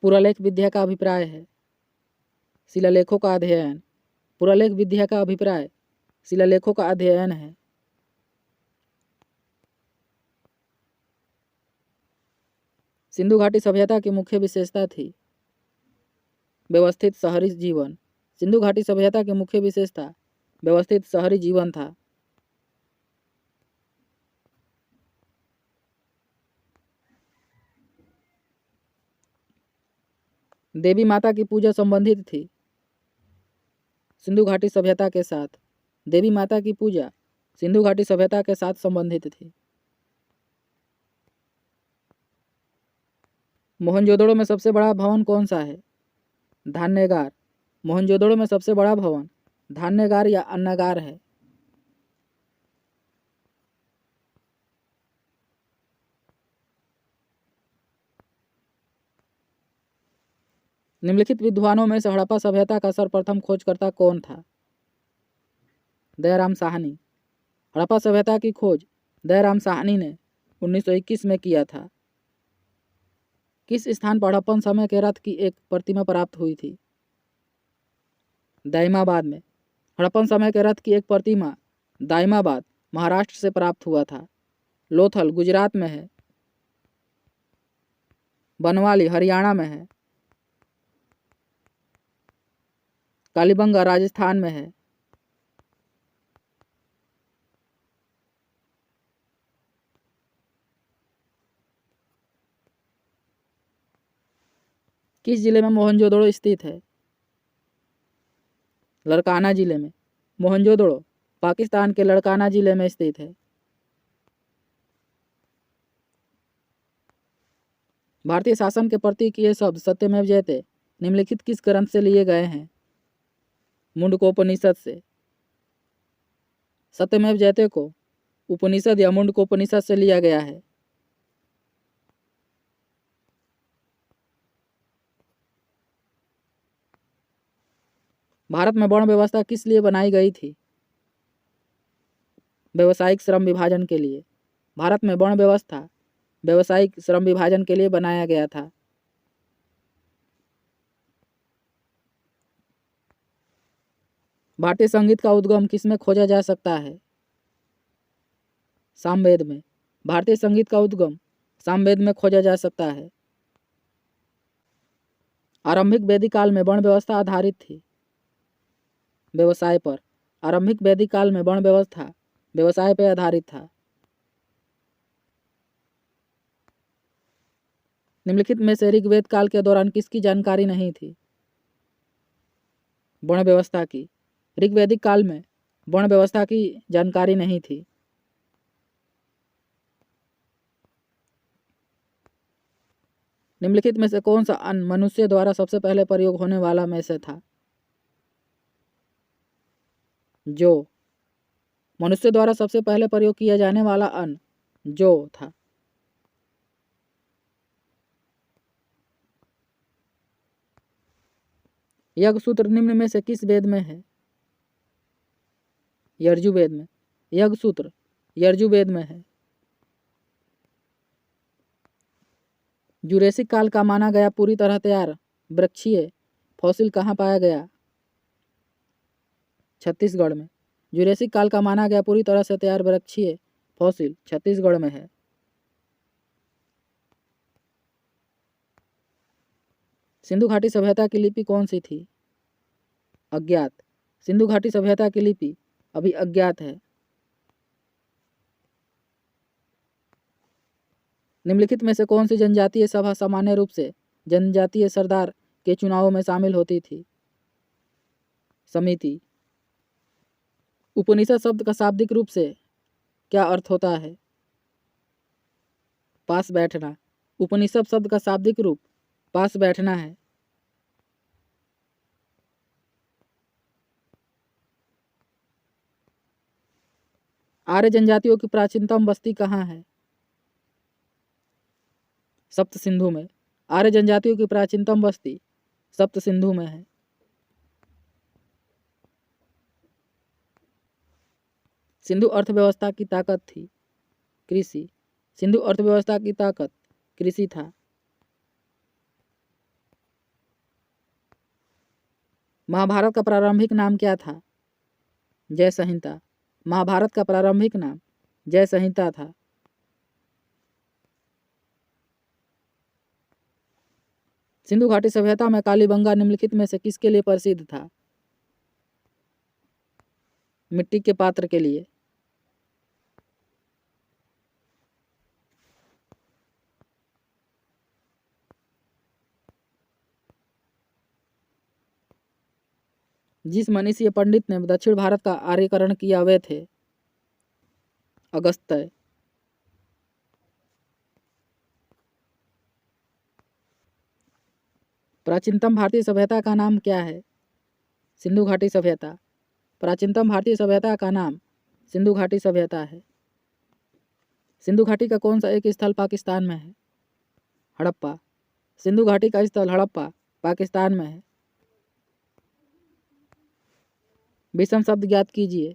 पुरालेख विद्या का अभिप्राय है। शिलालेखों का अध्ययन। पुरालेख विद्या का अभिप्राय शिलालेखों का अध्ययन है। सिंधु घाटी सभ्यता की मुख्य विशेषता थी व्यवस्थित शहरी जीवन। सिंधु घाटी सभ्यता की मुख्य विशेषता व्यवस्थित शहरी जीवन था। देवी माता की पूजा संबंधित थी सिंधु घाटी सभ्यता के साथ। देवी माता की पूजा सिंधु घाटी सभ्यता के साथ संबंधित थी। मोहनजोदड़ो में सबसे बड़ा भवन कौन सा है? धान्यगार। मोहनजोदड़ो में सबसे बड़ा भवन धान्यगार या अन्नागार है। निम्नलिखित विद्वानों में से हड़प्पा सभ्यता का सर्वप्रथम खोजकर्ता कौन था? दयाराम साहनी। हड़प्पा सभ्यता की खोज दयाराम साहनी ने 1921 में किया था। किस स्थान पर हड़प्पन समय के रथ की एक प्रतिमा प्राप्त हुई थी? दाइमाबाद में। हड़प्पन समय के रथ की एक प्रतिमा दाइमाबाद महाराष्ट्र से प्राप्त हुआ था। लोथल गुजरात में है। बनवाली हरियाणा में है। कालीबंगा राजस्थान में है। किस जिले में मोहनजोदड़ो स्थित है? लड़काना जिले में। मोहनजोदड़ो पाकिस्तान के लड़काना जिले में स्थित है। भारतीय शासन के प्रतीक ये शब्द सत्यमेव जयते निम्नलिखित किस ग्रंथ से लिए गए हैं? मुंडकोपनिषद से। सत्यमेव जयते को उपनिषद या मुंडकोपनिषद से लिया गया है। भारत में वर्ण व्यवस्था किस लिए बनाई गई थी? व्यवसायिक श्रम विभाजन के लिए। भारत में वर्ण व्यवस्था व्यवसायिक श्रम विभाजन के लिए बनाया गया था। भारतीय संगीत का उद्गम किसमें खोजा जा सकता है? सामवेद में। भारतीय संगीत का उद्गम सामवेद में खोजा जा सकता है। आरंभिक वैदिक काल में वर्ण व्यवस्था आधारित थी व्यवसाय पर। आरंभिक वैदिक काल में वर्ण व्यवस्था व्यवसाय पर आधारित था। निम्नलिखित में से ऋग्वेद काल के दौरान किसकी जानकारी नहीं थी? वर्ण व्यवस्था की। ऋग्वैदिक काल में वर्ण व्यवस्था की जानकारी नहीं थी। निम्नलिखित में से कौन सा अन्न मनुष्य द्वारा सबसे पहले प्रयोग होने वाला में से था? जौ। मनुष्य द्वारा सबसे पहले प्रयोग किया जाने वाला अन्न जौ था। यज्ञसूत्र निम्न में से किस वेद में है? यजुर्वेद में। यज्ञसूत्र यजुर्वेद में है। जुरेसिक काल का माना गया पूरी तरह तैयार वृक्षीय फॉसिल कहाँ पाया गया? छत्तीसगढ़ में। जुरेसिक काल का माना गया पूरी तरह से तैयार वृक्षीय फॉसिल छत्तीसगढ़ में है। सिंधु घाटी सभ्यता की लिपि कौन सी थी? अज्ञात। सिंधु घाटी सभ्यता की लिपि अभी अज्ञात है। निम्नलिखित में से कौन सी जनजातीय सभा सामान्य रूप से जनजातीय सरदार के चुनावों में शामिल होती थी? समिति। उपनिषद शब्द का शाब्दिक रूप से क्या अर्थ होता है? पास बैठना। उपनिषद शब्द का शाब्दिक रूप पास बैठना है। आर्य जनजातियों की प्राचीनतम बस्ती कहाँ है? सप्त सिंधु में। आर्य जनजातियों की प्राचीनतम बस्ती सप्त सिंधु में है। सिंधु अर्थव्यवस्था की ताकत थी कृषि। सिंधु अर्थव्यवस्था की ताकत कृषि था। महाभारत का प्रारंभिक नाम क्या था? जय संहिता। महाभारत का प्रारंभिक नाम जय संहिता था। सिंधु घाटी सभ्यता में कालीबंगा निम्नलिखित में से किसके लिए प्रसिद्ध था? मिट्टी के पात्र के लिए। जिस मनीषी पंडित ने दक्षिण भारत का आर्यकरण किया वे थे? अगस्त्य। प्राचीनतम भारतीय सभ्यता का नाम क्या है? सिंधु घाटी सभ्यता। प्राचीनतम भारतीय सभ्यता का नाम सिंधु घाटी सभ्यता है। सिंधु घाटी का कौन सा एक स्थल पाकिस्तान में है? हड़प्पा। सिंधु घाटी का स्थल हड़प्पा पाकिस्तान में है। विषम शब्द ज्ञात कीजिए।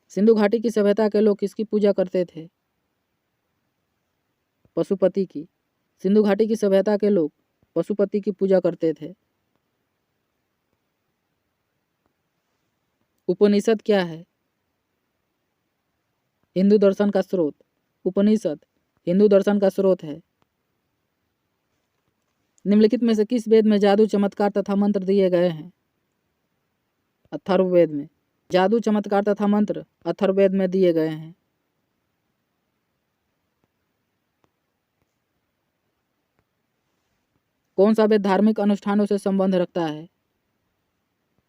सिंधु घाटी की सभ्यता के लोग किसकी पूजा करते थे? पशुपति की। सिंधु घाटी की सभ्यता के लोग पशुपति की पूजा करते थे। उपनिषद क्या है? हिंदू दर्शन का स्रोत। उपनिषद हिंदू दर्शन का स्रोत है। निम्नलिखित में से किस वेद में जादू, चमत्कार तथा मंत्र दिए गए हैं? अथर्ववेद में। जादू, चमत्कार तथा मंत्र अथर्ववेद में दिए गए हैं। कौन सा वेद धार्मिक अनुष्ठानों से संबंध रखता है?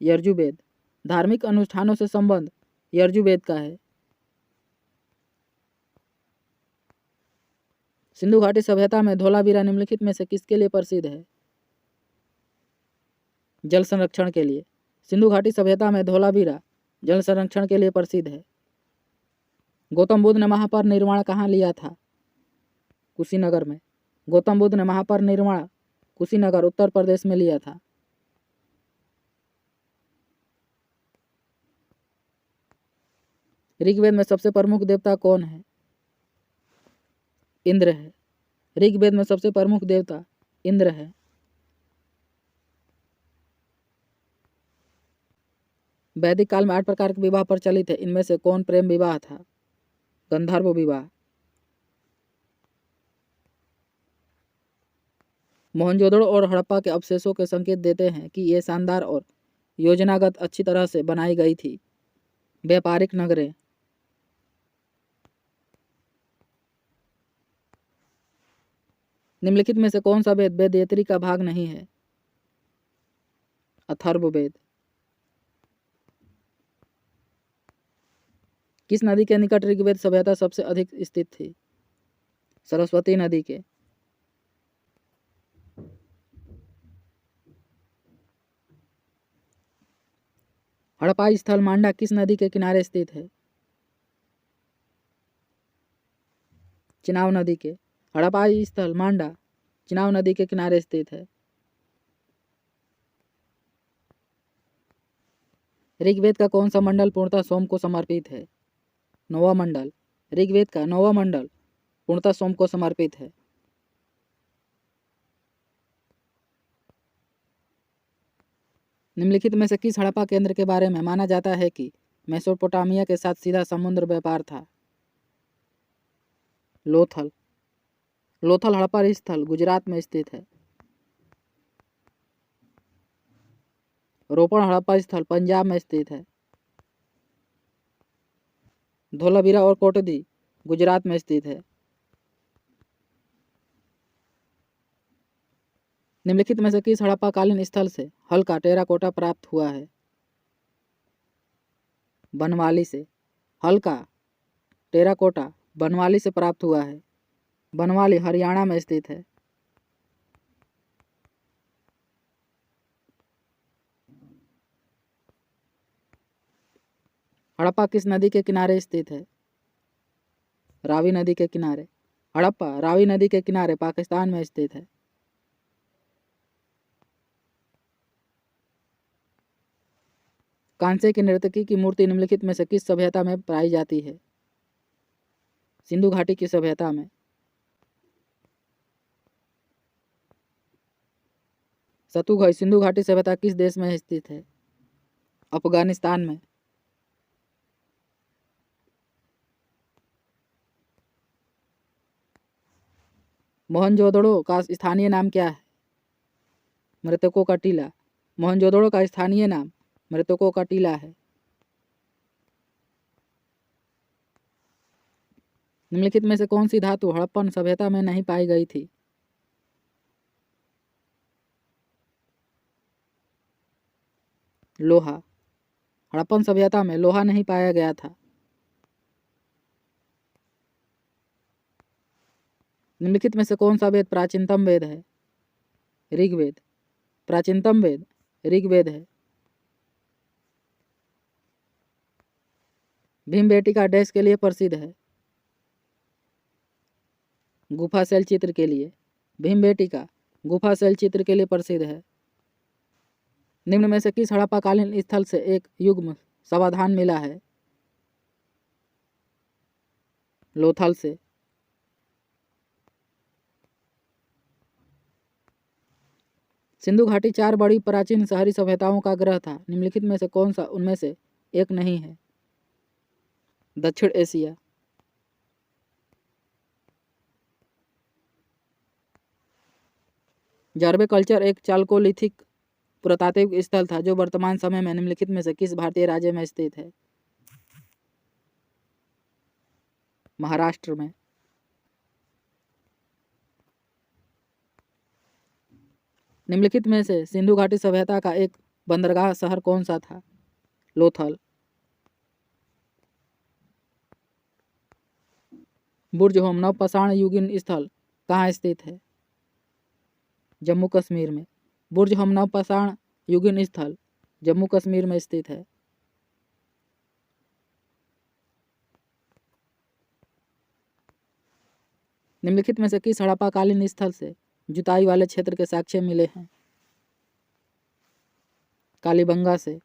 यजुर्वेद। धार्मिक अनुष्ठानों से संबंध यजुर्वेद का है। सिंधु घाटी सभ्यता में धोलावीरा निम्नलिखित में से किसके लिए प्रसिद्ध है? जल संरक्षण के लिए। सिंधु घाटी सभ्यता में धोलावीरा जल संरक्षण के लिए प्रसिद्ध है। गौतम बुद्ध ने महापरिनिर्वाण कहाँ लिया था? कुशीनगर में। गौतम बुद्ध ने महापरिनिर्वाण कुशीनगर उत्तर प्रदेश में लिया था। ऋग्वेद में सबसे प्रमुख देवता कौन है? इंद्र है। ऋग्वेद में सबसे प्रमुख देवता इंद्र है। वैदिक काल में 8 प्रकार के विवाह प्रचलित है। इनमें से कौन प्रेम विवाह था? गंधर्व विवाह। मोहनजोदड़ो और हड़प्पा के अवशेषों के संकेत देते हैं कि ये शानदार और योजनागत अच्छी तरह से बनाई गई थी व्यापारिक नगरें। निम्नलिखित में से कौन सा वेद वेदयत्री का भाग नहीं है? अथर्ववेद। किस नदी के निकट ऋग्वेद सभ्यता सबसे अधिक स्थित थी? सरस्वती नदी के। हड़प्पा स्थल मांडा किस नदी के किनारे स्थित है? चिनाब नदी के। हड़प्पा स्थल मांडा चिनाब नदी के किनारे स्थित है। ऋग्वेद का कौन सा मंडल पूर्णतः सोम को समर्पित है? 9वां मंडल। ऋग्वेद का 9वां मंडल पूर्णतः सोम को समर्पित है। निम्नलिखित में से किस हड़प्पा केंद्र के बारे में माना जाता है कि मेसोपोटामिया के साथ सीधा समुद्र व्यापार था? लोथल। लोथल हड़प्पा स्थल गुजरात में स्थित है। रोपण हड़प्पा स्थल पंजाब में स्थित है। धोलावीरा और कोटदी गुजरात में स्थित है। निम्नलिखित में से किस हड़प्पाकालीन स्थल से हल्का टेराकोटा प्राप्त हुआ है? बनवाली से। हल्का टेराकोटा बनवाली से प्राप्त हुआ है। बनवाली हरियाणा में स्थित है। हड़प्पा किस नदी के किनारे स्थित है? रावी नदी के किनारे। हड़प्पा रावी नदी के किनारे पाकिस्तान में स्थित है। कांसे की नर्तकी की मूर्ति निम्नलिखित में से किस सभ्यता में पाई जाती है? सिंधु घाटी की सभ्यता में। सतुघ सिंधु घाटी सभ्यता किस देश में स्थित है? अफगानिस्तान में। मोहनजोदड़ो का स्थानीय नाम क्या है? मृतकों का टीला। मोहनजोदड़ो का स्थानीय नाम मृतकों का टीला है। निम्नलिखित में से कौन सी धातु हड़प्पन सभ्यता में नहीं पाई गई थी? लोहा। हड़प्पन सभ्यता में लोहा नहीं पाया गया था। निम्नलिखित में से कौन सा वेद प्राचीनतम वेद है? ऋग्वेद। प्राचीनतम वेद ऋग्वेद है। भीमबेटका डैश के लिए प्रसिद्ध है? गुफा शैल चित्र के लिए। भीमबेटका गुफा शैल चित्र के लिए प्रसिद्ध है। निम्न में से किस हड़प्पाकालीन स्थल से एक युग्म समाधान मिला है? लोथल से। सिंधु घाटी 4 बड़ी प्राचीन शहरी सभ्यताओं का ग्रह था। निम्नलिखित में से कौन सा उनमें से एक नहीं है? दक्षिण एशिया। जार्बे कल्चर एक चालकोलिथिक पुरातात्विक स्थल था जो वर्तमान समय में निम्नलिखित में से किस भारतीय राज्य में स्थित है? महाराष्ट्र में। निम्नलिखित में से सिंधु घाटी सभ्यता का एक बंदरगाह शहर कौन सा था? लोथल। बुर्ज होम नवपाषाण युगीन स्थल कहाँ स्थित है? जम्मू कश्मीर में। बुर्ज होम नवपाषाण युगीन स्थल जम्मू कश्मीर में स्थित है। निम्नलिखित में से किस हड़प्पाकालीन स्थल से जुताई वाले क्षेत्र के साक्ष्य मिले हैं? कालीबंगा से।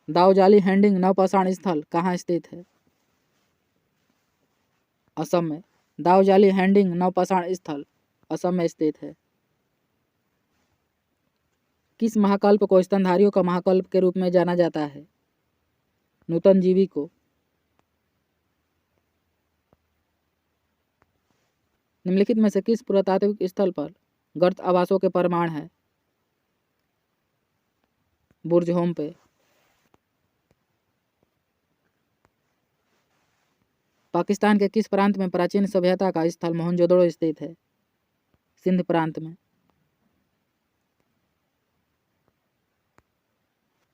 दाऊजाली हैंडिंग नवपाषाण स्थल कहाँ स्थित है? असम में। दाऊजाली हैंडिंग नवपाषाण स्थल असम में स्थित है। किस महाकल्प को स्तनधारियों का महाकल्प के रूप में जाना जाता है? नूतनजीवी को। निम्नलिखित में से किस पुरातात्विक स्थल पर गर्त आवासों के प्रमाण है? बुर्ज होम पे। पाकिस्तान के किस प्रांत में प्राचीन सभ्यता का स्थल मोहनजोदड़ो स्थित है? सिंध प्रांत में।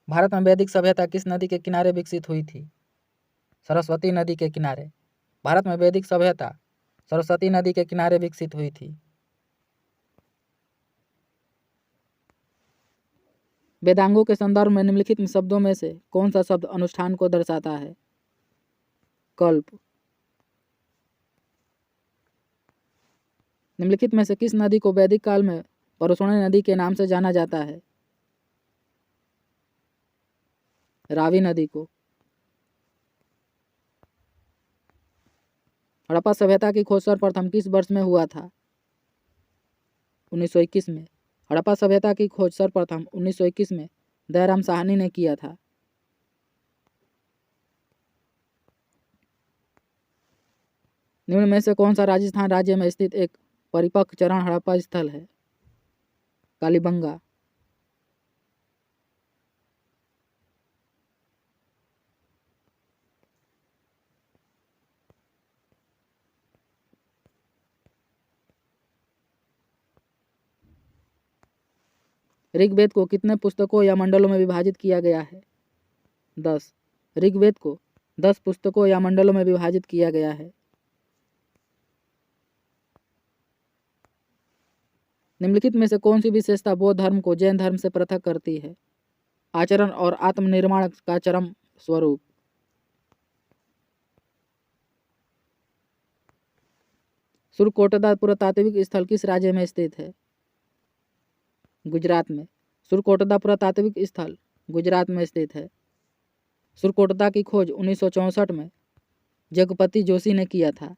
भारत में वैदिक सभ्यता किस नदी के किनारे विकसित हुई थी? सरस्वती नदी के किनारे। भारत में वैदिक सभ्यता सरस्वती नदी के किनारे विकसित हुई थी। वेदांगों के संदर्भ में निम्नलिखित शब्दों में से कौन सा शब्द अनुष्ठान को दर्शाता है? कल्प। निम्नलिखित में से किस नदी को वैदिक काल में परुष्णी नदी के नाम से जाना जाता है? रावी नदी को। हड़प्पा सभ्यता की खोज सर्वप्रथम किस वर्ष में हुआ था? 1921 में। हड़प्पा सभ्यता की खोज सर्वप्रथम 1921 में दयाराम साहनी ने किया था। निम्न में से कौन सा राजस्थान राज्य में स्थित एक परिपक्व चरण हड़प्पा स्थल है? कालीबंगा। ऋग्वेद को कितने पुस्तकों या मंडलों में विभाजित किया गया है? 10। ऋग्वेद को 10 पुस्तकों या मंडलों में विभाजित किया गया है। निम्नलिखित में से कौन सी विशेषता बौद्ध धर्म को जैन धर्म से पृथक करती है? आचरण और आत्मनिर्माण का चरम स्वरूप। सुरकोटदा पुरातात्विक स्थल किस राज्य में स्थित है? गुजरात में। सुरकोटदा पुरातात्विक स्थल गुजरात में स्थित है। सुरकोटदा की खोज 1964 में जगपति जोशी ने किया था।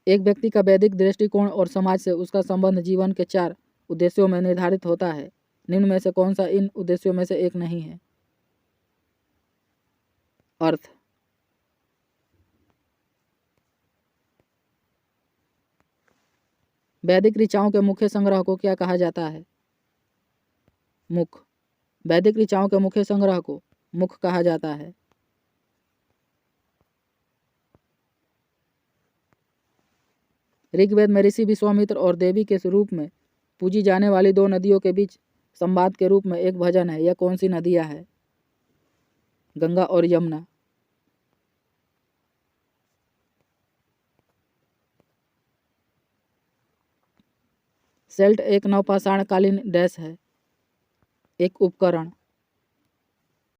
एक व्यक्ति का वैदिक दृष्टिकोण और समाज से उसका संबंध जीवन के 4 उद्देश्यों में निर्धारित होता है। निम्न में से कौन सा इन उद्देश्यों में से एक नहीं है? अर्थ। वैदिक ऋचाओं के मुख्य संग्रह को क्या कहा जाता है? मुख। वैदिक ऋचाओं के मुख्य संग्रह को मुख कहा जाता है। ऋग्वेद में ऋषि विश्वामित्र और देवी के रूप में पूजी जाने वाली 2 नदियों के बीच संवाद के रूप में एक भजन है। यह कौन सी नदियां है? गंगा और यमुना। सेल्ट एक नवपाषाणकालीन डैश है। एक उपकरण।